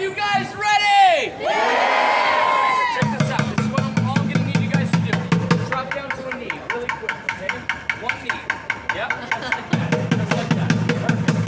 you guys ready? Yeah! Check this out. This is what I'm all going to need you guys to do. Drop down to a knee really quick, okay? One knee. Yep. Just like that. Just like that. Perfect.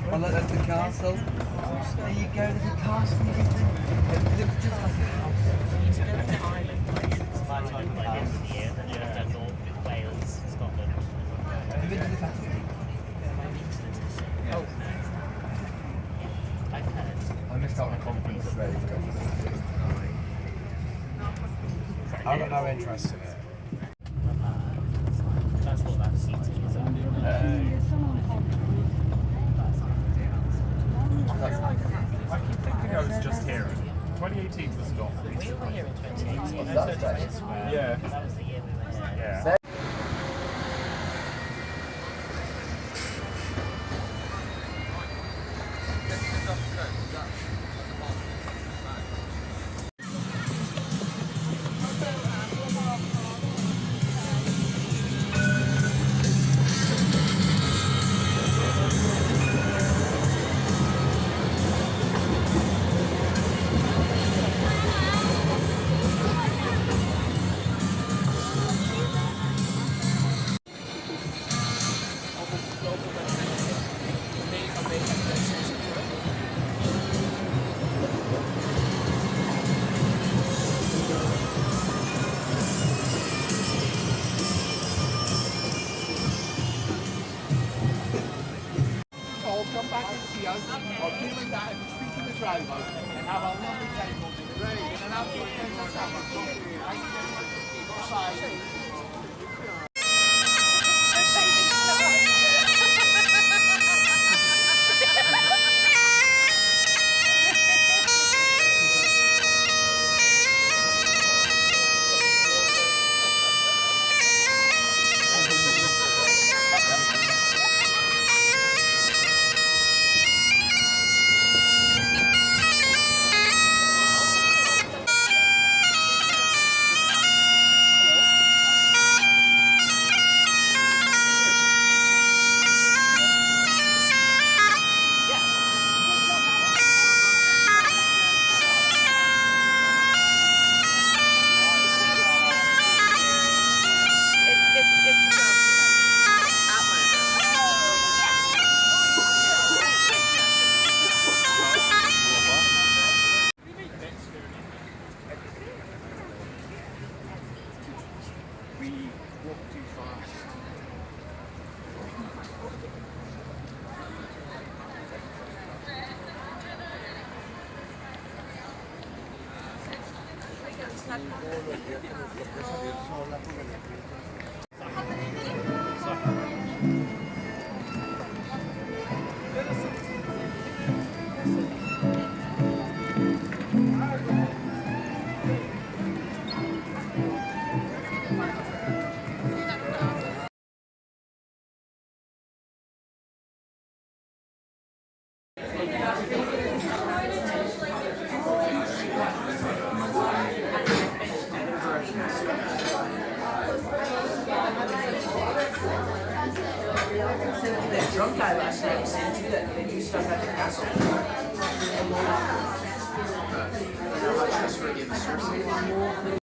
I looked at the castle. There you go, there's a castle and everything. It looks just like a house. It's my time by the end of the year, then you have to go north with Wales, Scotland. Have you been to the Facade? Oh. I've heard. I missed out on a conference that's ready to go. I've got no interest in it. That's what that seat is. I keep thinking I was just here. 2018 was not. We were here in 2018. Yeah. That was the year we were here. Yeah. Come back and see us, or feeling that and speak to the driver and have a lovely time on the right. And then afterwards, let's have a coffee. Thank you very much. Bye. Drunk guy last night was saying too that they do stuff at the castle. How much is for the service?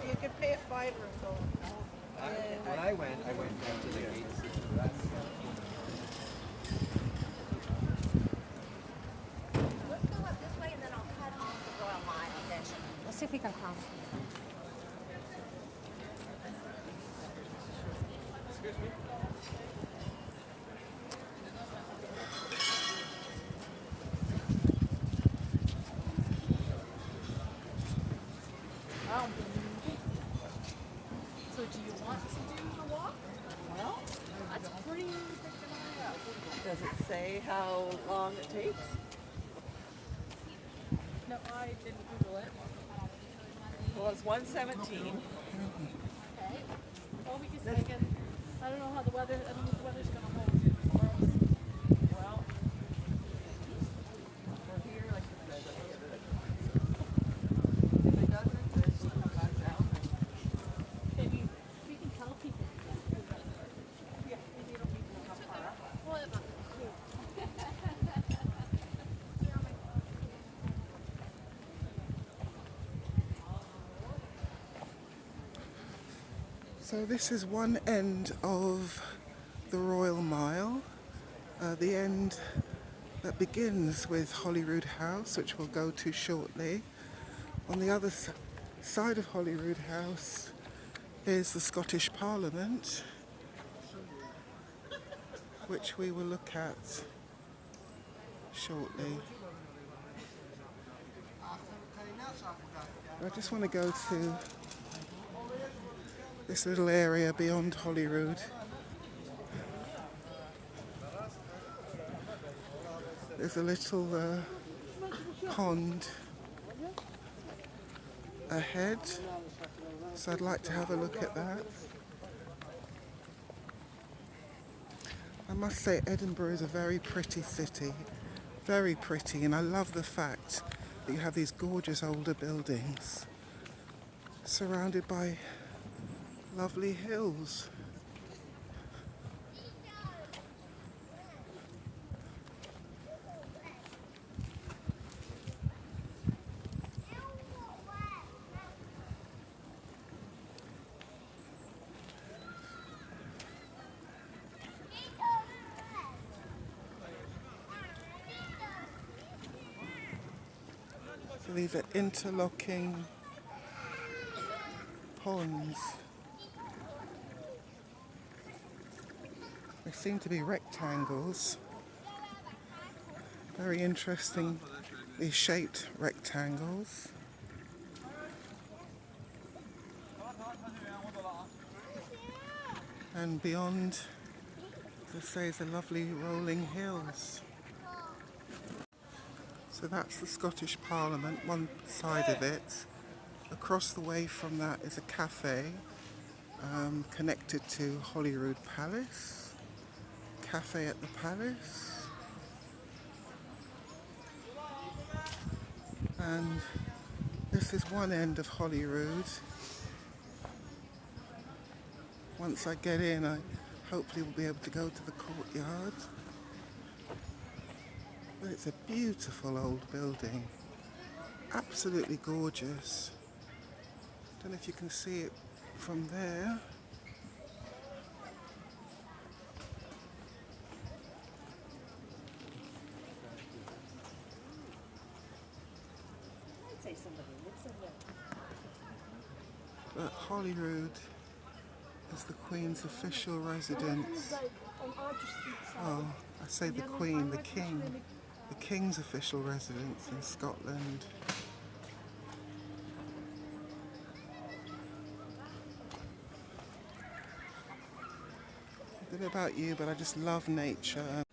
You could pay a $5 and go. When I went down to the gates. Let's go up this way and then I'll cut off the Royal Mile then. Let's see if we can cross. So do you want to do the walk? Well, that's pretty. Does it say how long it takes? No, I didn't Google it. Well, it's 1:17. Okay. Well, we can make it. I don't know how the weather. I don't know if the weather's gonna hold. Well, we're here, like you said. If it doesn't, then we'll come back down. Maybe we can tell people. Yeah, maybe you don't need to come far up. Well, So this is one end of the Royal Mile, the end that begins with Holyroodhouse, which we'll go to shortly. On the other side of Holyroodhouse is the Scottish Parliament, which we will look at shortly. I just want to go to this little area beyond Holyrood. There's a little pond ahead, so I'd like to have a look at that. I must say Edinburgh is a very pretty city, very pretty, and I love the fact that you have these gorgeous older buildings surrounded by lovely hills. So these are interlocking ponds. They seem to be rectangles. Very interesting, these shaped rectangles. And beyond As I say, it's a lovely rolling hills. So that's the Scottish Parliament, one side of it. Across the way from that is a café connected to Holyrood Palace. Cafe at the palace. And this is one end of Holyrood. Once I get in, I hopefully will be able to go to the courtyard. But it's a beautiful old building. Absolutely gorgeous. Don't know if you can see it from there. I'd say somebody lives in there. But Holyrood is the Queen's official residence. Oh, I say the Queen, the King. The King's official residence in Scotland. I don't know about you, but I just love nature.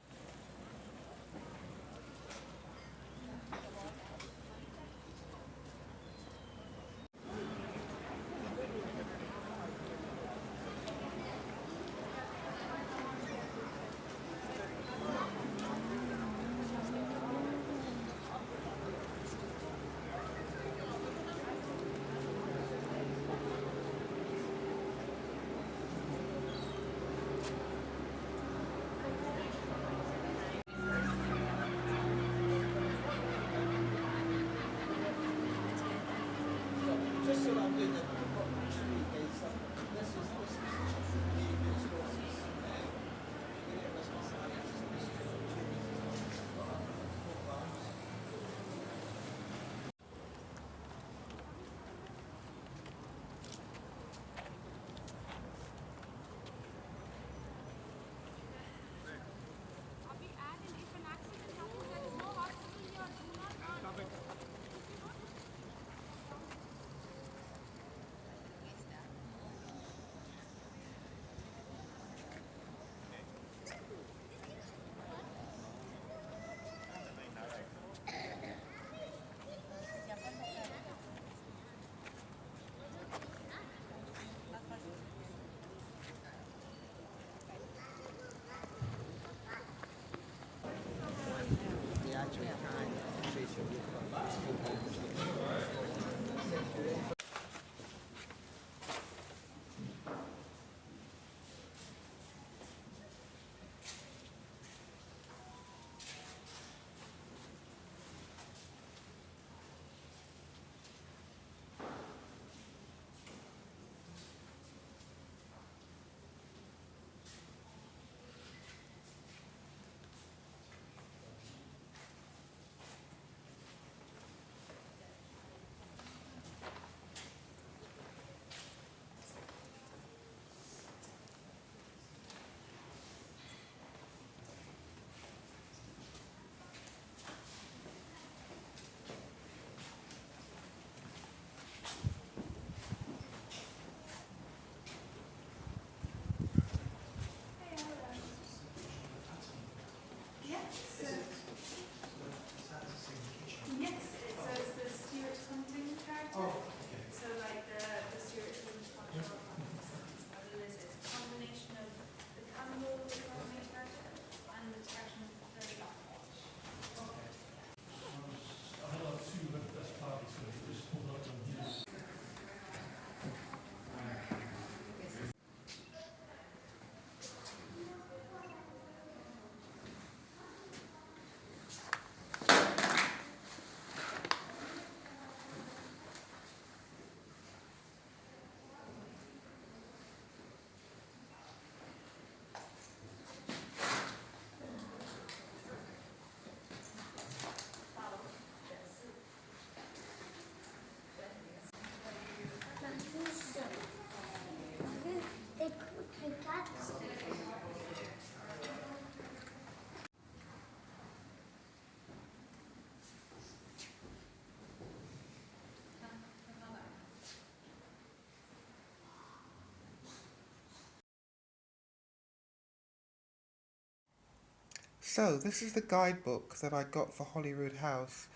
So this is the guidebook that I got for Holyroodhouse,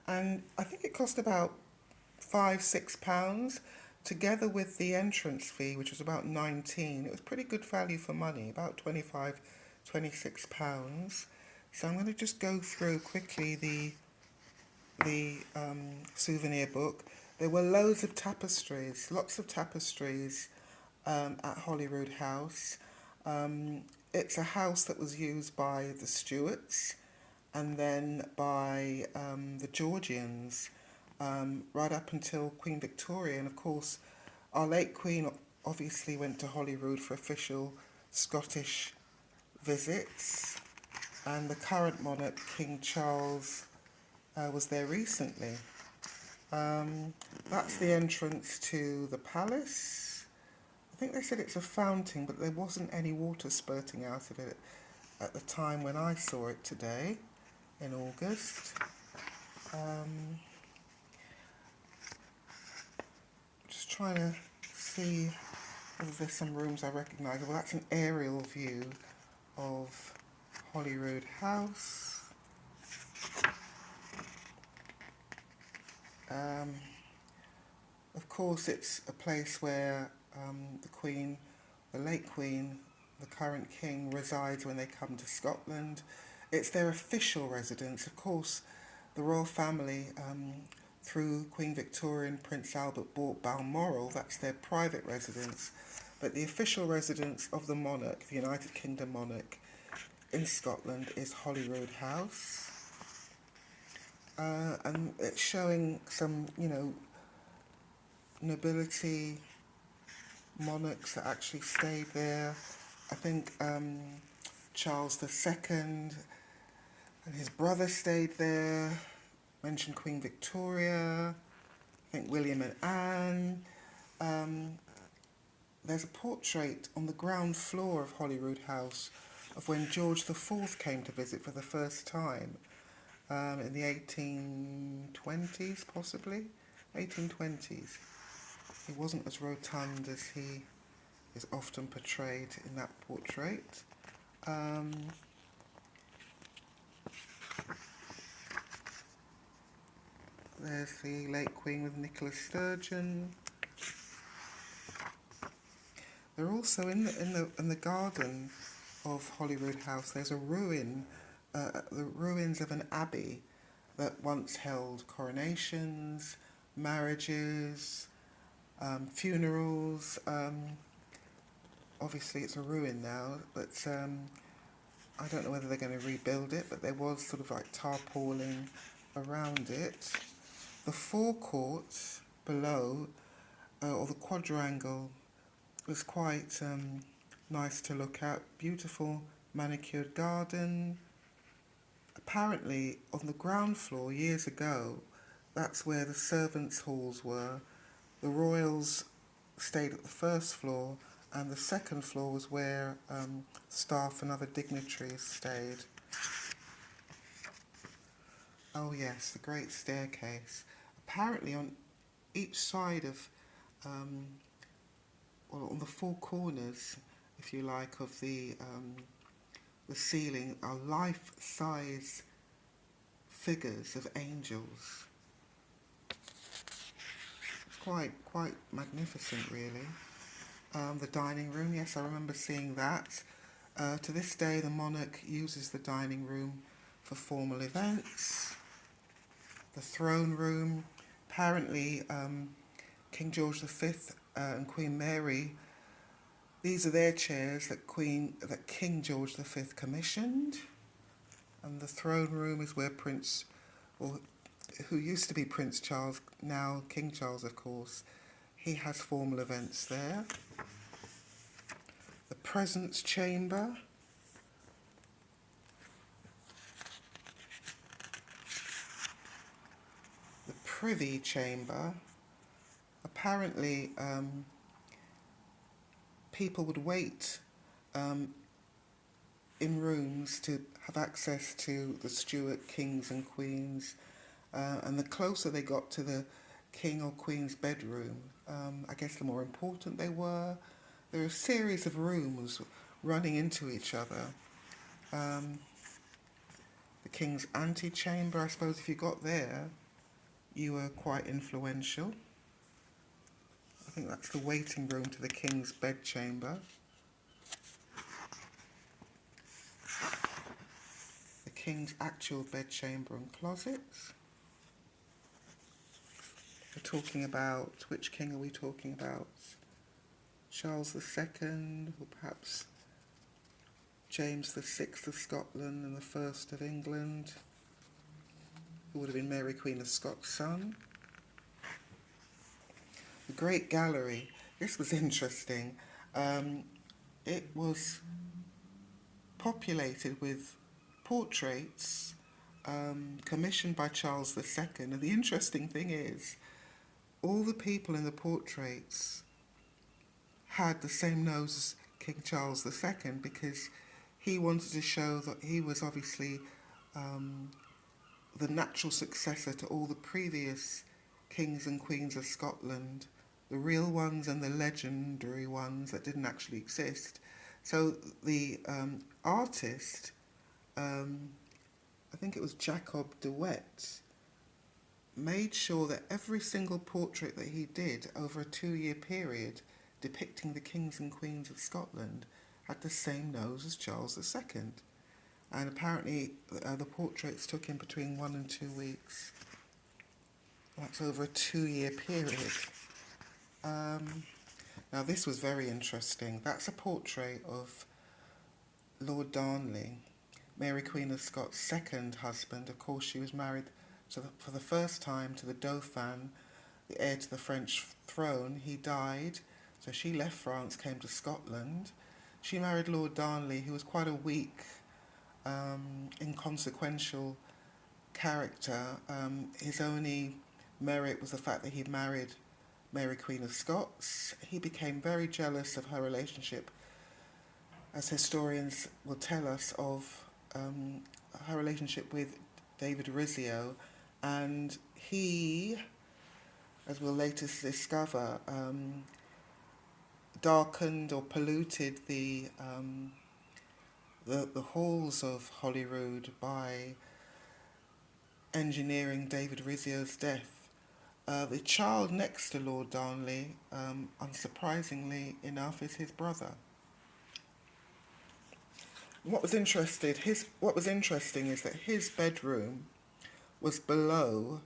and I think it cost about £5-6 together with the entrance fee, which was about 19. It was pretty good value for money, about £25-26. So I'm going to just go through quickly the souvenir book. There were loads of tapestries, lots of tapestries at Holyroodhouse. It's a house that was used by the Stuarts and then by the Georgians right up until Queen Victoria. And of course, our late Queen obviously went to Holyrood for official Scottish visits, and the current monarch, King Charles, was there recently. That's the entrance to the palace. I think they said it's a fountain, but there wasn't any water spurting out of it at the time when I saw it today in August. Just trying to see whether there's some rooms I recognise. Well, that's an aerial view of Holyroodhouse. Of course, it's a place where the Queen, the late Queen, the current King resides when they come to Scotland. It's their official residence. Of course, the royal family, through Queen Victoria and Prince Albert, bought Balmoral. That's their private residence. But the official residence of the monarch, the United Kingdom monarch in Scotland, is Holyroodhouse. And it's showing some, nobility monarchs that actually stayed there. I think Charles II and his brother stayed there. Mentioned Queen Victoria. I think William and Anne. There's a portrait on the ground floor of Holyroodhouse of when George IV came to visit for the first time in the 1820s, possibly 1820s. He wasn't as rotund as he is often portrayed in that portrait. There's the late Queen with Nicola Sturgeon. They're also in the garden of Holyroodhouse. There's a ruin, the ruins of an abbey that once held coronations, marriages, funerals. Obviously it's a ruin now, but I don't know whether they're going to rebuild it, but there was sort of like tarpaulin around it. The forecourt below, or the quadrangle, was quite nice to look at. Beautiful manicured garden. Apparently on the ground floor years ago, that's where the servants' halls were. The royals stayed at the first floor, and the second floor was where staff and other dignitaries stayed. Oh yes, the Great Staircase. Apparently on each side of, well, on the four corners, if you like, of the ceiling are life-size figures of angels. Quite magnificent, really. The dining room, yes, I remember seeing that. To this day, the monarch uses the dining room for formal events. The throne room, apparently King George V and Queen Mary, these are their chairs that King George V commissioned. And the throne room is where who used to be Prince Charles, now King Charles, of course, he has formal events there. The presence chamber. The privy chamber. Apparently, people would wait in rooms to have access to the Stuart kings and queens, and the closer they got to the king or queen's bedroom, I guess the more important they were. There are a series of rooms running into each other. king's antechamber. I suppose if you got there, you were quite influential. I think that's the waiting room to the king's bedchamber. The king's actual bedchamber and closets. We're talking about, which king are we talking about? Charles II, or perhaps James VI of Scotland and the First of England, who would have been Mary Queen of Scots' son. The Great Gallery, this was interesting. It was populated with portraits commissioned by Charles II, and the interesting thing is, all the people in the portraits had the same nose as King Charles II, because he wanted to show that he was obviously the natural successor to all the previous kings and queens of Scotland, the real ones and the legendary ones that didn't actually exist. So the artist, I think it was Jacob de Wet, made sure that every single portrait that he did over a 2-year period depicting the kings and queens of Scotland had the same nose as Charles II. And apparently the portraits took him between 1 and 2 weeks. That's over a 2-year period. Now this was very interesting. That's a portrait of Lord Darnley, Mary Queen of Scots' second husband. Of course, she was married for the first time to the Dauphin, the heir to the French throne. He died, so she left France, came to Scotland. She married Lord Darnley, who was quite a weak, inconsequential character. His only merit was the fact that he'd married Mary Queen of Scots. He became very jealous of her relationship, as historians will tell us, of her relationship with David Rizzio, and he, as we'll later discover, darkened or polluted the halls of Holyrood by engineering David Rizzio's death. The child next to Lord Darnley, unsurprisingly enough, is his brother. What was interesting is that his bedroom was below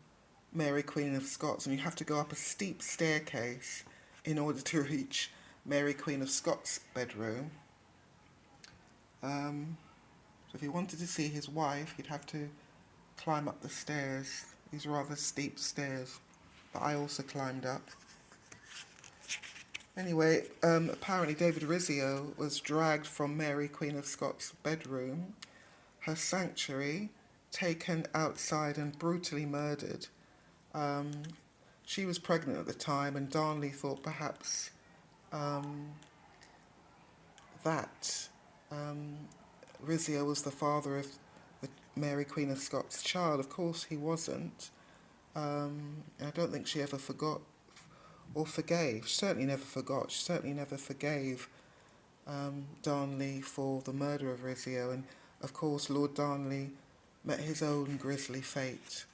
Mary Queen of Scots, and you have to go up a steep staircase in order to reach Mary Queen of Scots' bedroom. So if he wanted to see his wife, he'd have to climb up the stairs, these rather steep stairs that I also climbed up. Anyway, apparently David Rizzio was dragged from Mary Queen of Scots' bedroom, her sanctuary, taken outside and brutally murdered. She was pregnant at the time, and Darnley thought perhaps that Rizzio was the father of the Mary Queen of Scots' child. Of course he wasn't. And I don't think she ever forgot or forgave. She certainly never forgot. She certainly never forgave Darnley for the murder of Rizzio. And of course Lord Darnley met his own grisly fate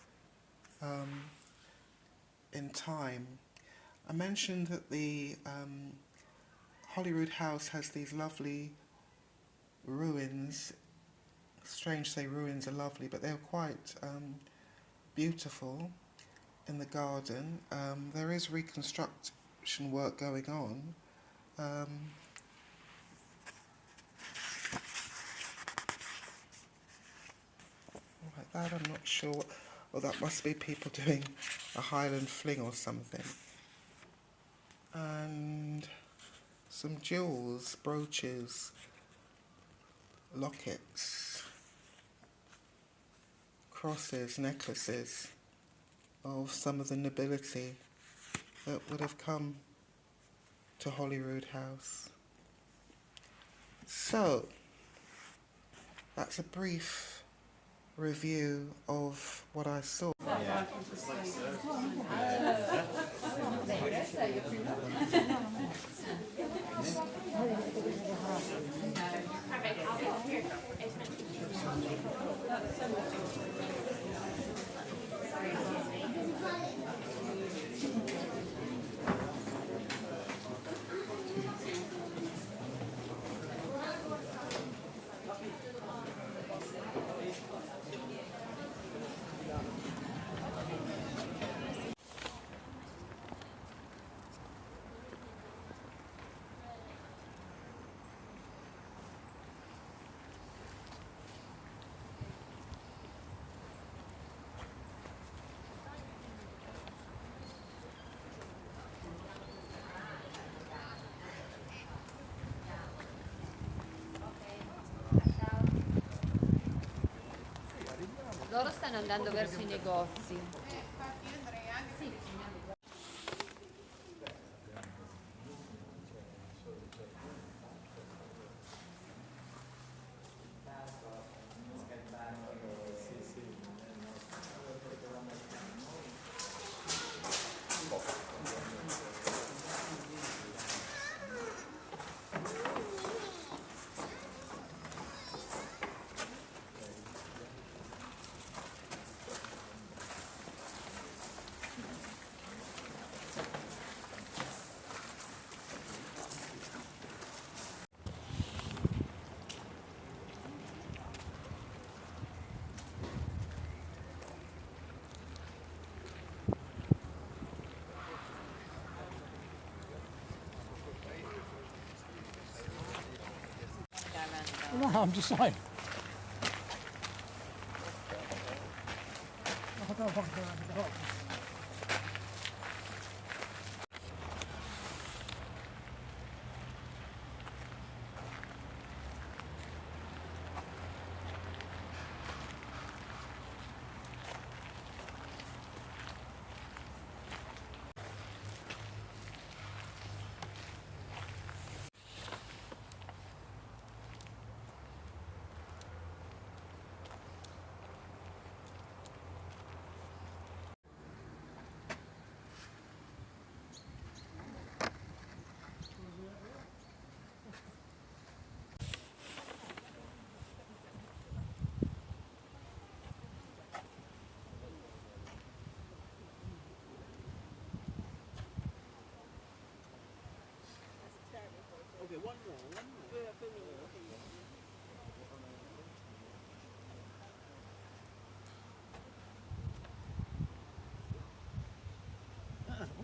in time. I mentioned that the Holyrood House has these lovely ruins. Strange to say ruins are lovely, but they're quite beautiful in the garden. There is reconstruction work going on. Like that, I'm not sure. Well, that must be people doing a Highland fling or something. And some jewels, brooches, lockets, crosses, necklaces of some of the nobility that would have come to Holyrood House. So, that's a brief review of what I saw. Loro stanno andando verso i negozi. No, I'm just saying.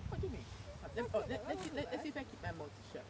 What do you mean? Let's see if I keep my mouth shut.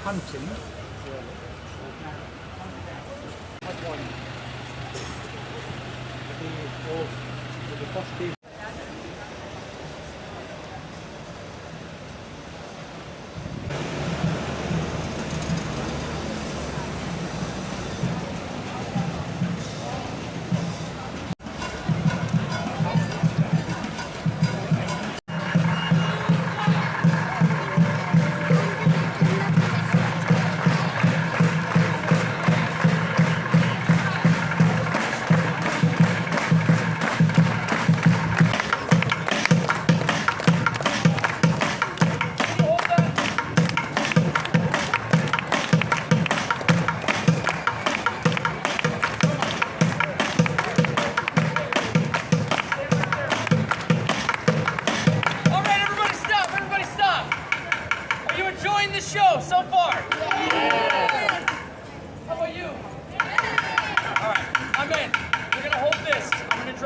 Hunting. Had one. The first day.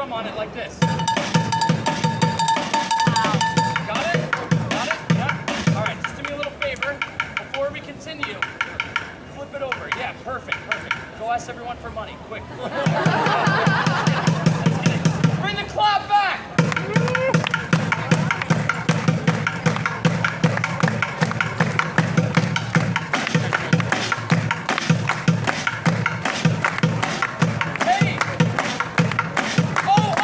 drum on it like this. Got it? Got it? Yeah. everyone for money, quick. Bring the clap back! Hey! Oh!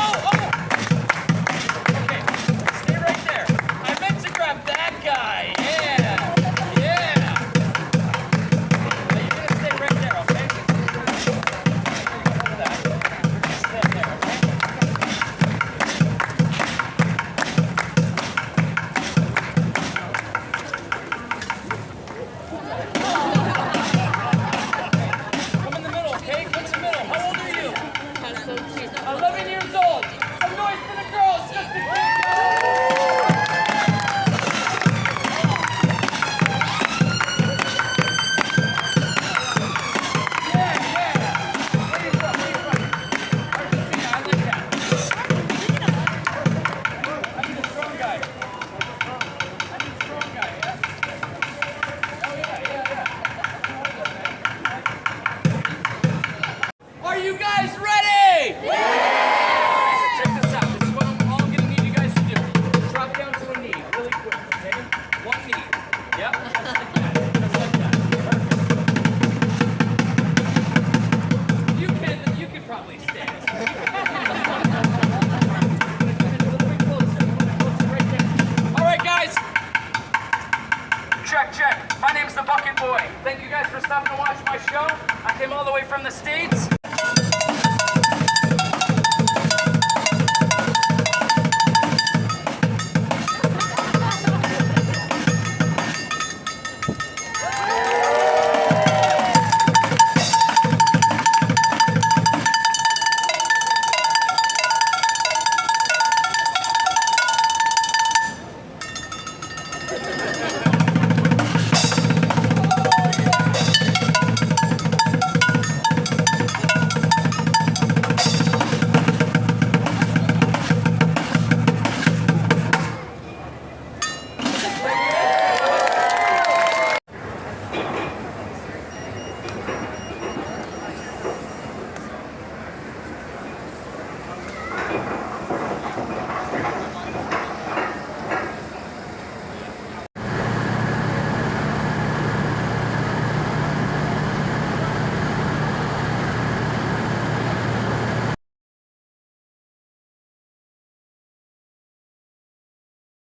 Okay, stay right there. I meant to grab that guy. Yeah! Now you're gonna stay right there, okay? Hold that. Stay there, okay? Come in the middle, okay? Come in the middle. How old are you? That's so cute. 11 years old. Some noise for the girls, just a kid.